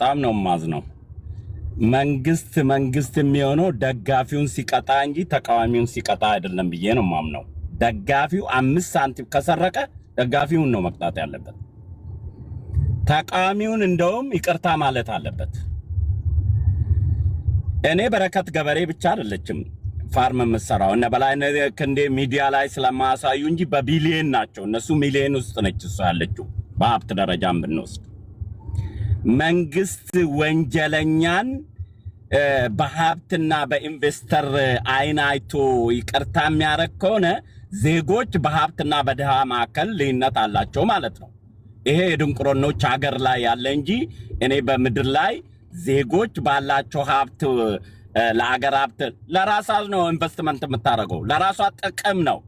በጣም ነው ማዝነው። መንግስት የሚሆነው ደጋፊውን ሲቀጣ እንጂ ተቃዋሚውን ሲቀጣ አይደለም ብዬ ነው ማምነው። ደጋፊው 5 ሳንቲም ከሰረቀ ደጋፊውን ነው መቅጣት ያለበት። ተቃዋሚውን እንደውም ይቅርታ ማለት አለበት። እኔ በረከት ገበሬ ብቻ አይደለችም ፋርም መስራው እና በላይነህ ክንዴ ሚዲያ ላይ ስለማያሳዩ እንጂ በቢሊየን ናቸው እነሱ። ሚሊየን ውስጥ ነች እሷ ያለችው በሀብት ደረጃም ብንወስድ። መንግስት ወንጀለኛን በሀብትና በኢንቨስተር አይን አይቶ ይቅርታ የሚያረግ ከሆነ ዜጎች በሀብትና በድሃ መካከል ልዩነት አላቸው ማለት ነው። ይሄ የድንቁርኖች ሀገር ላይ ያለ እንጂ እኔ በምድር ላይ ዜጎች ባላቸው ሀብት ለሀገር ሀብት ለራሷ ነው ኢንቨስትመንት የምታደርገው፣ ለራሷ ጥቅም ነው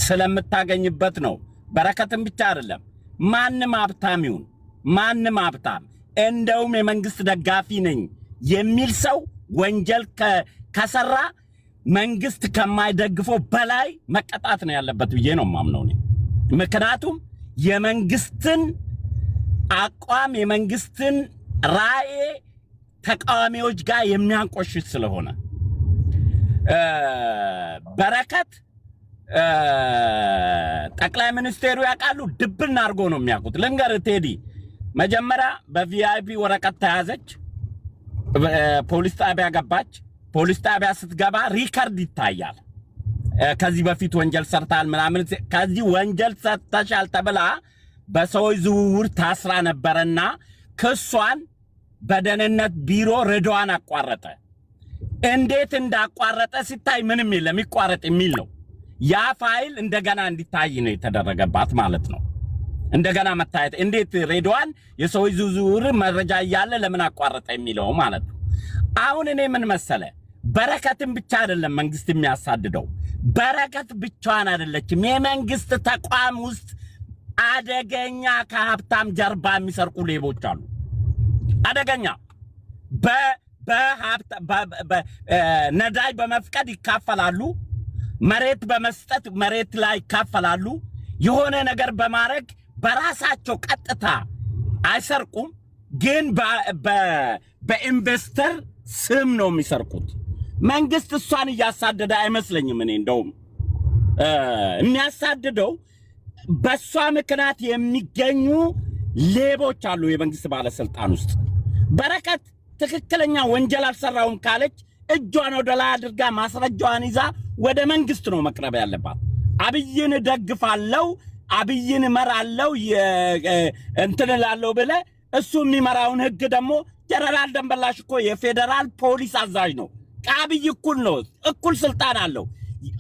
ስለምታገኝበት ነው። በረከትም ብቻ አይደለም ማንም ሀብታም ይሁን ማንም ሀብታም እንደውም የመንግስት ደጋፊ ነኝ የሚል ሰው ወንጀል ከሰራ መንግስት ከማይደግፈው በላይ መቀጣት ነው ያለበት ብዬ ነው ማምነው እኔ። ምክንያቱም የመንግስትን አቋም የመንግስትን ራዕይ ተቃዋሚዎች ጋር የሚያንቆሽሽ ስለሆነ በረከት ጠቅላይ ሚኒስቴሩ ያውቃሉ ድብና አድርጎ ነው የሚያውቁት። ልንገር ቴዲ መጀመሪያ በቪአይፒ ወረቀት ተያዘች፣ ፖሊስ ጣቢያ ገባች። ፖሊስ ጣቢያ ስትገባ ሪከርድ ይታያል። ከዚህ በፊት ወንጀል ሰርታል ምናምን ከዚህ ወንጀል ሰርተሻል ተብላ በሰዎች ዝውውር ታስራ ነበርና ክሷን በደህንነት ቢሮ ረዷን አቋረጠ። እንዴት እንዳቋረጠ ሲታይ ምንም የለም ይቋረጥ የሚል ነው። ያ ፋይል እንደገና እንዲታይ ነው የተደረገባት ማለት ነው። እንደገና መታየት እንዴት ረዷን የሰዎች ዝውውር መረጃ ያለ ለምን አቋረጠ የሚለው ማለት ነው። አሁን እኔ ምን መሰለ በረከትን ብቻ አይደለም መንግስት የሚያሳድደው። በረከት ብቻዋን አይደለችም። የመንግስት ተቋም ውስጥ አደገኛ ከሀብታም ጀርባ የሚሰርቁ ሌቦች አሉ። አደገኛ በሀብት ነዳጅ በመፍቀድ ይካፈላሉ፣ መሬት በመስጠት መሬት ላይ ይካፈላሉ። የሆነ ነገር በማድረግ በራሳቸው ቀጥታ አይሰርቁም፣ ግን በኢንቨስተር ስም ነው የሚሰርቁት። መንግስት እሷን እያሳደደ አይመስለኝም። እኔ እንደውም የሚያሳድደው በሷ ምክንያት የሚገኙ ሌቦች አሉ የመንግስት ባለስልጣን ውስጥ። በረከት ትክክለኛ ወንጀል አልሰራውም ካለች እጇን ወደ ላይ አድርጋ ማስረጃዋን ይዛ ወደ መንግስት ነው መቅረብ ያለባት። አብይን ደግፋለሁ አብይን መራለው እንትን ላለው ብለ እሱ የሚመራውን ህግ ደግሞ ጀነራል ደንበላሽ እኮ የፌደራል ፖሊስ አዛዥ ነው። ከአብይ እኩል ነው፣ እኩል ስልጣን አለው።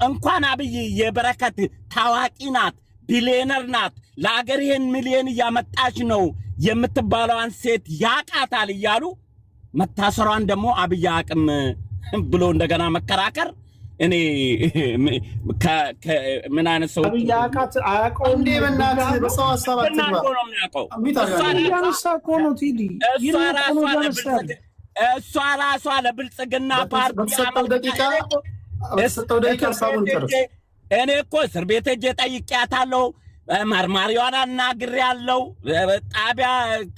እንኳን አብይ የበረከት ታዋቂ ናት፣ ቢሊየነር ናት፣ ለአገር ይሄን ሚሊዮን እያመጣች ነው የምትባለዋን ሴት ያቃታል እያሉ መታሰሯን ደግሞ አብይ አቅም ብሎ እንደገና መከራከር እኔ ምን አይነት ሰው አብይ አቃት አያውቀው እንዴ? በእናትህ በሰው ሐሳብ አትግባ። እሷ ራሷ ለብልጽግና ፓርቲ በሰጠው ደቂቃ ሐሳቡን ጨርስ። እኔ እኮ እስር ቤት ሄጄ ጠይቄያታለሁ፣ መርማሪዋን አናግሬያለሁ፣ ጣቢያ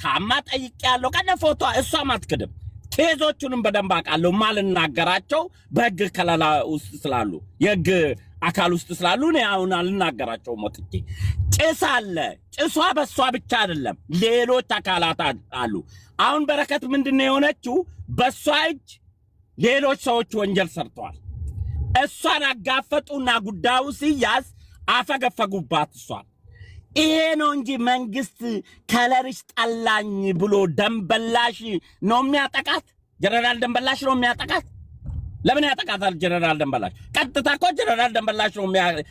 ታማ ጠይቄያለሁ። ከነ ፎቶ እሷም አትክድም። ኬዞቹንም በደንብ አውቃለሁ። ማልናገራቸው በህግ ከለላ ውስጥ ስላሉ የህግ አካል ውስጥ ስላሉ እኔ አሁን አልናገራቸው ሞጥቼ። ጭስ አለ። ጭሷ በሷ ብቻ አይደለም፣ ሌሎች አካላት አሉ። አሁን በረከት ምንድነው የሆነችው? በሷ እጅ ሌሎች ሰዎች ወንጀል ሰርተዋል። እሷን አጋፈጡና ጉዳዩ ሲያዝ አፈገፈጉባት እሷን። ይሄ ነው እንጂ መንግስት ከለርሽ ጠላኝ ብሎ ደንበላሽ ነው የሚያጠቃት። ጀነራል ደንበላሽ ነው የሚያጠቃት። ለምን ያጠቃታል ጀነራል ደንበላሽ? ቀጥታ እኮ ጀነራል ደንበላሽ ነው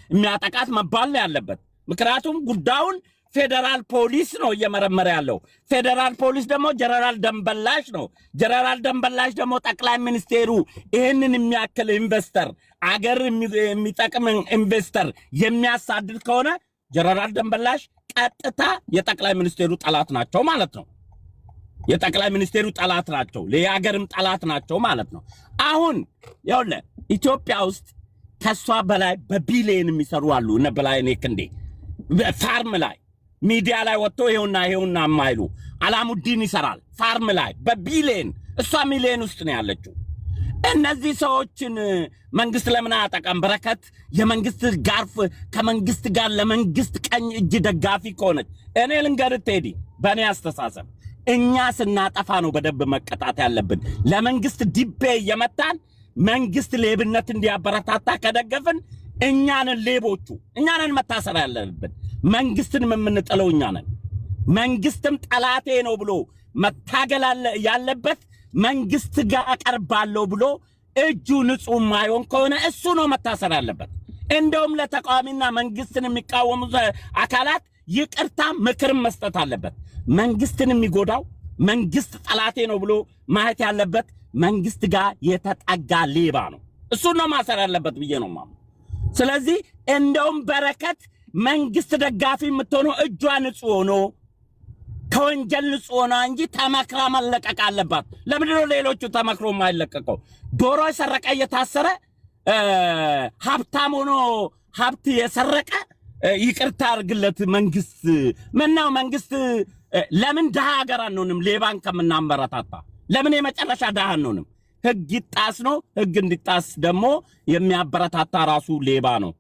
የሚያጠቃት መባል ነው ያለበት። ምክንያቱም ጉዳዩን ፌደራል ፖሊስ ነው እየመረመረ ያለው። ፌደራል ፖሊስ ደግሞ ጀነራል ደንበላሽ ነው። ጀነራል ደንበላሽ ደግሞ ጠቅላይ ሚኒስቴሩ ይህንን የሚያክል ኢንቨስተር አገር የሚጠቅም ኢንቨስተር የሚያሳድድ ከሆነ ጀነራል ደንበላሽ ቀጥታ የጠቅላይ ሚኒስቴሩ ጠላት ናቸው ማለት ነው። የጠቅላይ ሚኒስቴሩ ጠላት ናቸው፣ ለያገርም ጠላት ናቸው ማለት ነው። አሁን ያውለ ኢትዮጵያ ውስጥ ከሷ በላይ በቢሊየን የሚሰሩ አሉ። እነ በላይነህ ክንዴ ፋርም ላይ ሚዲያ ላይ ወጥቶ ይሄውና የማይሉ አላሙዲን ይሰራል ፋርም ላይ በቢሊየን እሷ ሚሊየን ውስጥ ነው ያለችው። እነዚህ ሰዎችን መንግስት ለምን አያጠቃም? በረከት የመንግስት ጋርፍ ከመንግስት ጋር ለመንግስት ቀኝ እጅ ደጋፊ ከሆነች እኔ ልንገርህ ቴዲ፣ በእኔ አስተሳሰብ እኛ ስናጠፋ ነው በደንብ መቀጣት ያለብን። ለመንግስት ዲቤ እየመታን መንግስት ሌብነት እንዲያበረታታ ከደገፍን እኛንን ሌቦቹ እኛንን መታሰር ያለብን። መንግስትን የምንጥለው እኛንን። መንግስትም ጠላቴ ነው ብሎ መታገል ያለበት መንግስት ጋር አቀርባለሁ ብሎ እጁ ንጹህ ማይሆን ከሆነ እሱ ነው መታሰር ያለበት። እንደውም ለተቃዋሚና መንግስትን የሚቃወሙ አካላት ይቅርታ ምክር መስጠት አለበት። መንግስትን የሚጎዳው መንግስት ጠላቴ ነው ብሎ ማየት ያለበት መንግስት ጋር የተጠጋ ሌባ ነው። እሱ ነው ማሰር ያለበት ብዬ ነው ማም። ስለዚህ እንደውም በረከት መንግስት ደጋፊ የምትሆነው እጇ ንጹህ ሆኖ ከወንጀል ንጹህ ሆና እንጂ ተመክራ መለቀቅ አለባት። ለምንድን ነው ሌሎቹ ተመክሮ የማይለቀቀው? ዶሮ የሰረቀ እየታሰረ ሀብታም ሆኖ ሀብት የሰረቀ ይቅርታ አድርግለት መንግስት። ምነው መንግስት ለምን ድሃ ሀገር አንሆንም? ሌባን ከምናመረታታ ለምን የመጨረሻ ድሃ አንሆንም? ህግ ይጣስ ነው። ህግ እንዲጣስ ደግሞ የሚያበረታታ ራሱ ሌባ ነው።